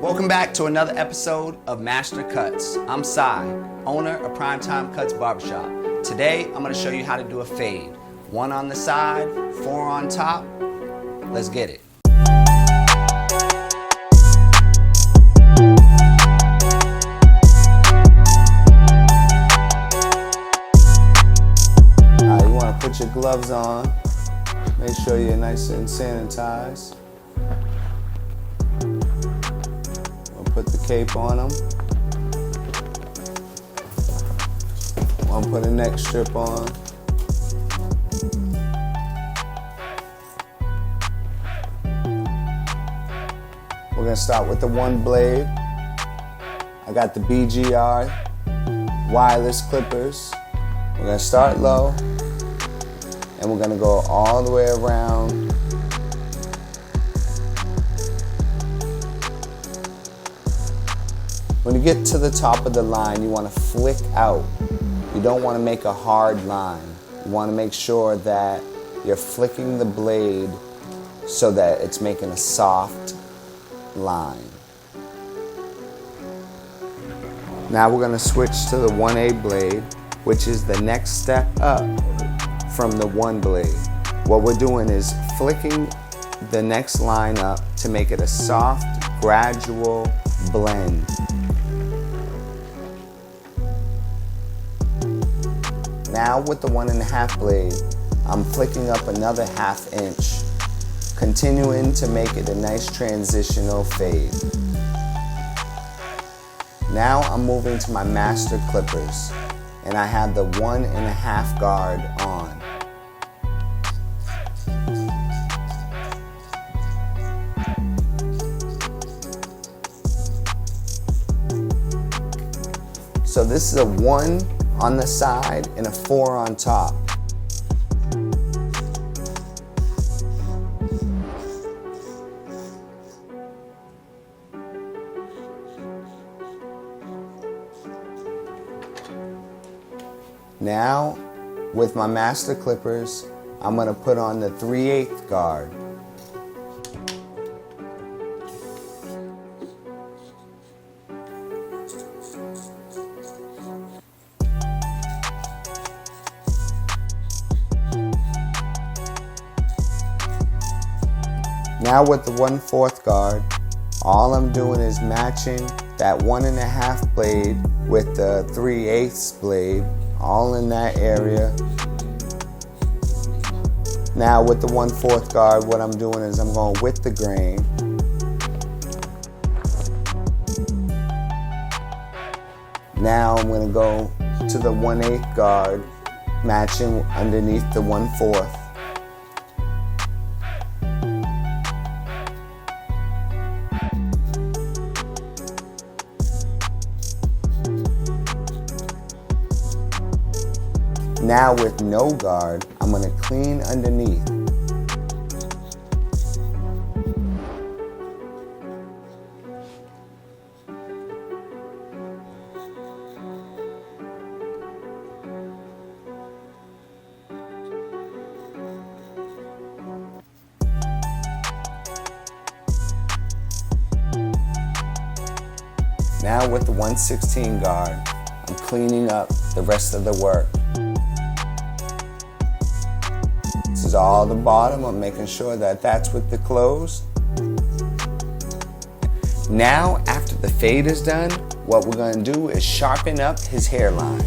Welcome back to another episode of Master Cutz. I'm Cy, owner of Primetime Cutz Barbershop. Today, I'm going to show you how to do a fade. 1 on the side, 4 on top. Let's get it. You want to put your gloves on. Make sure you're nice and sanitized. Put the cape on them. I'll put a neck strip on. We're gonna start with the one blade. I got the BGR wireless clippers. We're gonna start low and we're gonna go all the way around. When you get to the top of the line, you want to flick out. You don't want to make a hard line. You want to make sure that you're flicking the blade so that it's making a soft line. Now we're going to switch to the 1A blade, which is the next step up from the 1 blade. What we're doing is flicking the next line up to make it a soft, gradual blend. Now with the 1.5 blade, I'm flicking up another 1/2 inch, continuing to make it a nice transitional fade. Now I'm moving to my master clippers, and I have the 1.5 guard on. So this is a 1 on the side and a 4 on top. Now, with my master clippers, I'm going to put on the 3/8 guard. Now with the 1/4 guard, all I'm doing is matching that 1.5 blade with the 3/8 blade, all in that area. Now with the 1/4 guard, what I'm doing is I'm going with the grain. Now I'm going to go to the 1/8 guard, matching underneath the 1/4. Now with no guard, I'm going to clean underneath. Now with the 1/16 guard, I'm cleaning up the rest of the work. This is all the bottom. I'm making sure that that's with the close. Now, after the fade is done, what we're going to do is sharpen up his hairline.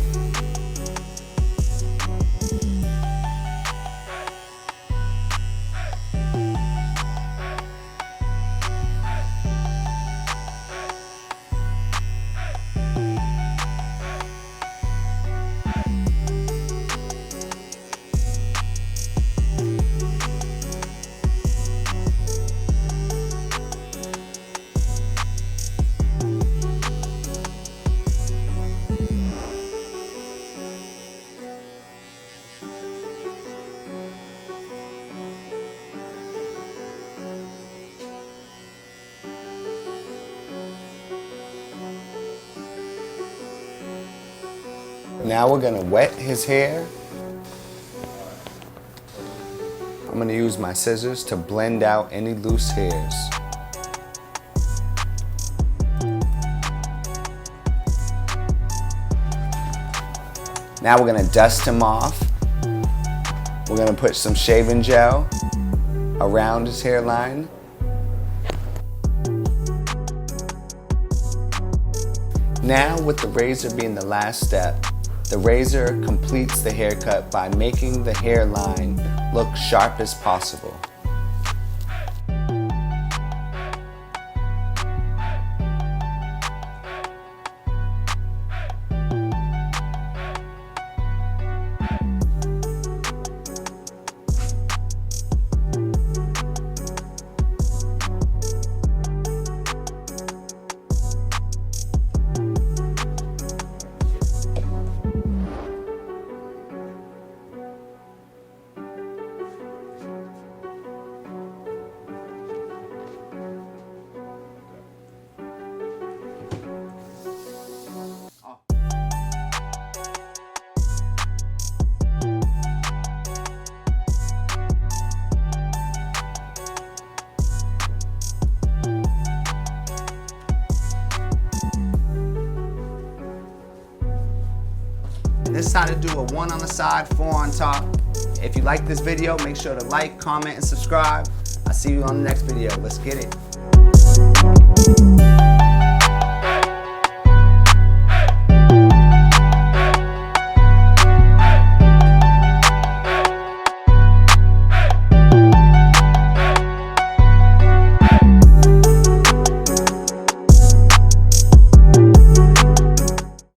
Now we're going to wet his hair. I'm going to use my scissors to blend out any loose hairs. Now we're gonna dust him off. We're gonna put some shaving gel around his hairline. Now, with the razor being the last step, the razor completes the haircut by making the hairline look sharp as possible. This is how to do a 1 on the side, 4 on top. If you like this video, make sure to like, comment, and subscribe. I'll see you on the next video. Let's get it.